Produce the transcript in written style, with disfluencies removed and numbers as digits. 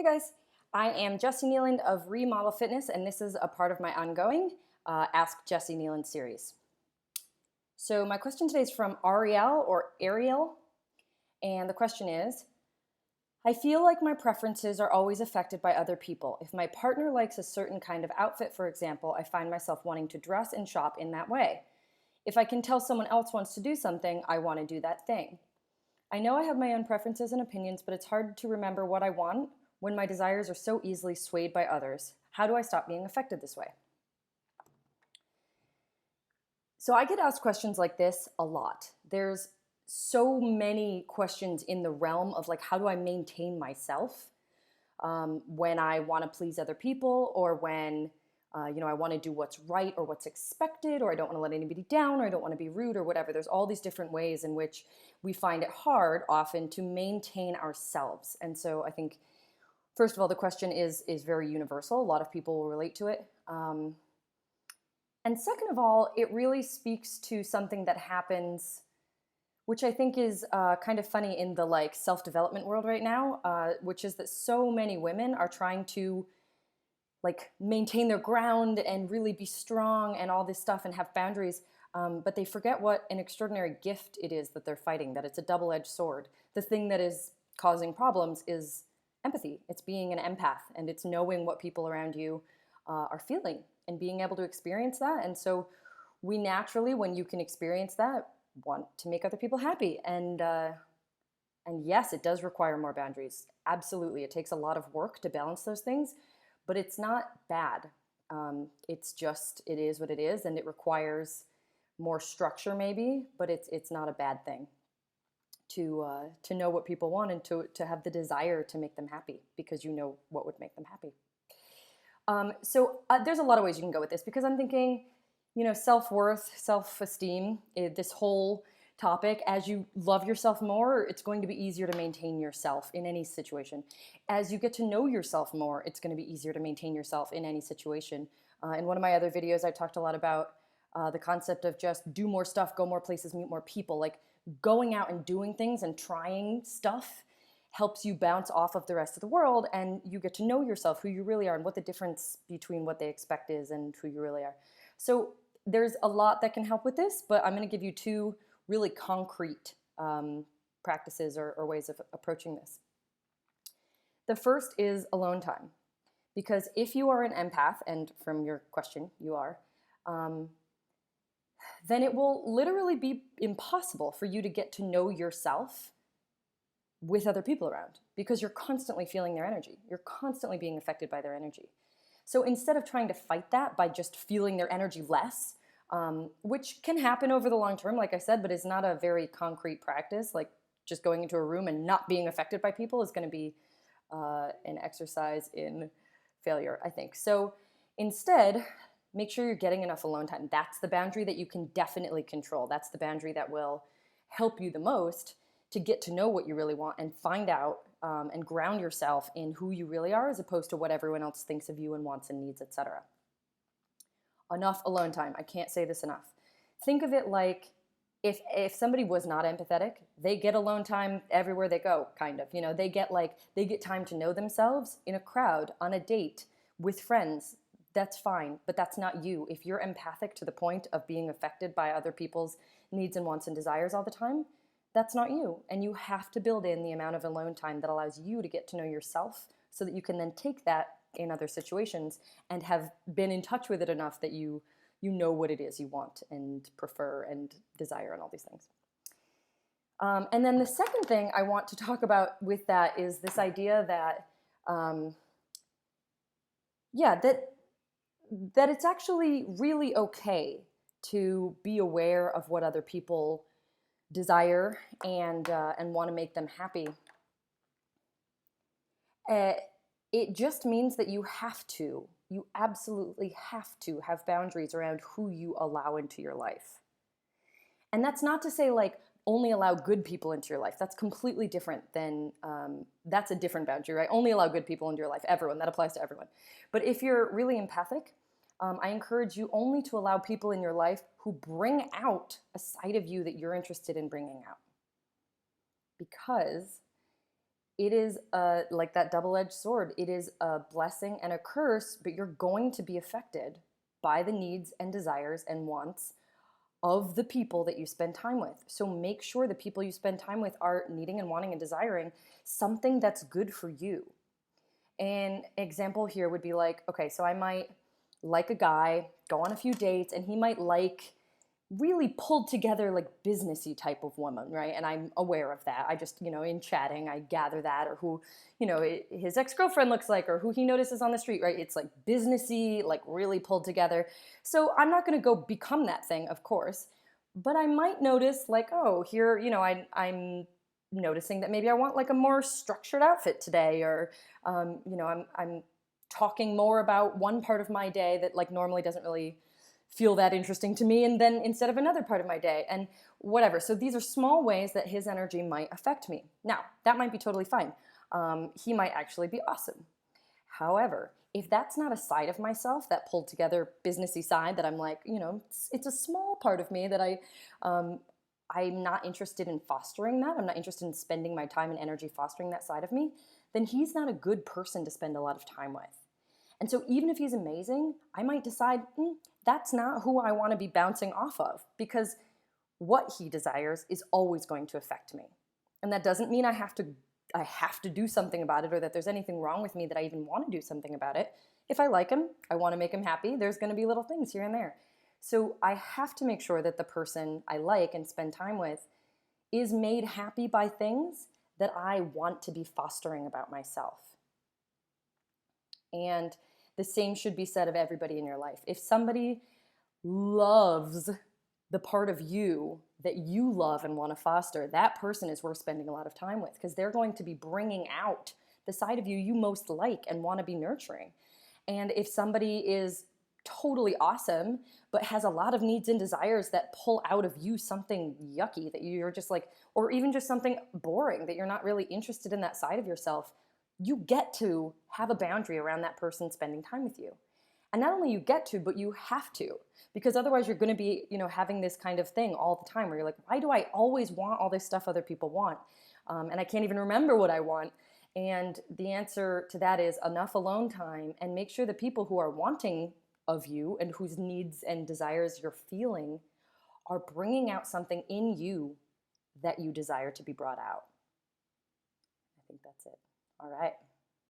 Hey guys, I am Jessi Kneeland of Remodel Fitness, and this is a part of my ongoing Ask Jessi Kneeland series. So my question today is from Ariel, and the question is, I feel like my preferences are always affected by other people. If my partner likes a certain kind of outfit, for example, I find myself wanting to dress and shop in that way. If I can tell someone else wants to do something, I want to do that thing. I know I have my own preferences and opinions, but it's hard to remember what I want when my desires are so easily swayed by others. How do I stop being affected this way? So I get asked questions like this a lot. There's so many questions in the realm of like, how do I maintain myself when I want to please other people, or when I want to do what's right or what's expected, or I don't want to let anybody down, or I don't want to be rude or whatever. There's all these different ways in which we find it hard often to maintain ourselves. And so I think, first of all, the question is very universal. A lot of people will relate to it. And second of all, it really speaks to something that happens, which I think is kind of funny in the like self-development world right now, which is that so many women are trying to like maintain their ground and really be strong and all this stuff and have boundaries, but they forget what an extraordinary gift it is that they're fighting, that it's a double-edged sword. The thing that is causing problems is empathy. It's being an empath, and it's knowing what people around you are feeling and being able to experience that. And so we naturally, when you can experience that, want to make other people happy. And yes, it does require more boundaries. Absolutely. It takes a lot of work to balance those things, but it's not bad. It's just, it is what it is, and it requires more structure maybe, but it's not a bad thing to know what people want and to have the desire to make them happy because you know what would make them happy. So there's a lot of ways you can go with this, because I'm thinking, self-worth, self-esteem, this whole topic. As you love yourself more, it's going to be easier to maintain yourself in any situation. As you get to know yourself more, it's going to be easier to maintain yourself in any situation. In one of my other videos, I talked a lot about the concept of just do more stuff, go more places, meet more people. Like going out and doing things and trying stuff helps you bounce off of the rest of the world, and you get to know yourself, who you really are, and what the difference between what they expect is and who you really are. So there's a lot that can help with this, but I'm going to give you two really concrete practices or ways of approaching this. The first is alone time, because if you are an empath, and from your question you are, then it will literally be impossible for you to get to know yourself with other people around, because you're constantly feeling their energy. You're constantly being affected by their energy. So instead of trying to fight that by just feeling their energy less, which can happen over the long term, like I said, but is not a very concrete practice. Like just going into a room and not being affected by people is going to be an exercise in failure, I think. So instead, make sure you're getting enough alone time. That's the boundary that you can definitely control. That's the boundary that will help you the most to get to know what you really want and find out and ground yourself in who you really are, as opposed to what everyone else thinks of you and wants and needs, etc. Enough alone time. I can't say this enough. Think of it like if somebody was not empathetic, they get alone time everywhere they go, kind of. They get time to know themselves in a crowd, on a date, with friends. That's fine, but that's not you. If you're empathic to the point of being affected by other people's needs and wants and desires all the time, that's not you. And you have to build in the amount of alone time that allows you to get to know yourself, so that you can then take that in other situations and have been in touch with it enough that you know what it is you want and prefer and desire and all these things. And then the second thing I want to talk about with that is this idea that, that it's actually really okay to be aware of what other people desire and want to make them happy. It just means that you absolutely have to have boundaries around who you allow into your life. And that's not to say like only allow good people into your life. That's completely different than, that's a different boundary, right? Only allow good people into your life, everyone. That applies to everyone. But if you're really empathic, I encourage you only to allow people in your life who bring out a side of you that you're interested in bringing out. Because it is like that double-edged sword. It is a blessing and a curse, but you're going to be affected by the needs and desires and wants of the people that you spend time with. So make sure the people you spend time with are needing and wanting and desiring something that's good for you. An example here would be like, okay, so I might like a guy, go on a few dates, and he might like really pulled together, like businessy type of woman, right? And I'm aware of that. I just, in chatting, I gather that, or who, his ex-girlfriend looks like, or who he notices on the street, right? It's like businessy, like really pulled together. So I'm not going to go become that thing, of course, but I might notice like, oh, here, I'm noticing that maybe I want like a more structured outfit today, or, I'm talking more about one part of my day that like normally doesn't really feel that interesting to me, and then instead of another part of my day, and whatever. So these are small ways that his energy might affect me. Now, that might be totally fine. He might actually be awesome. However, if that's not a side of myself, that pulled together businessy side that I'm like, it's a small part of me that I'm not interested in fostering that. I'm not interested in spending my time and energy fostering that side of me, then he's not a good person to spend a lot of time with. And so even if he's amazing, I might decide, that's not who I want to be bouncing off of, because what he desires is always going to affect me. And that doesn't mean I have to do something about it, or that there's anything wrong with me that I even want to do something about it. If I like him, I want to make him happy, there's going to be little things here and there. So I have to make sure that the person I like and spend time with is made happy by things that I want to be fostering about myself. And the same should be said of everybody in your life. If somebody loves the part of you that you love and want to foster, that person is worth spending a lot of time with, because they're going to be bringing out the side of you you most like and want to be nurturing. And if somebody is totally awesome but has a lot of needs and desires that pull out of you something yucky that you're just like, or even just something boring that you're not really interested in that side of yourself, you get to have a boundary around that person spending time with you. And not only you get to, but you have to, because otherwise you're going to be, having this kind of thing all the time where you're like, why do I always want all this stuff other people want? And I can't even remember what I want. And the answer to that is enough alone time, and make sure the people who are wanting of you and whose needs and desires you're feeling are bringing out something in you that you desire to be brought out. I think that's it. All right.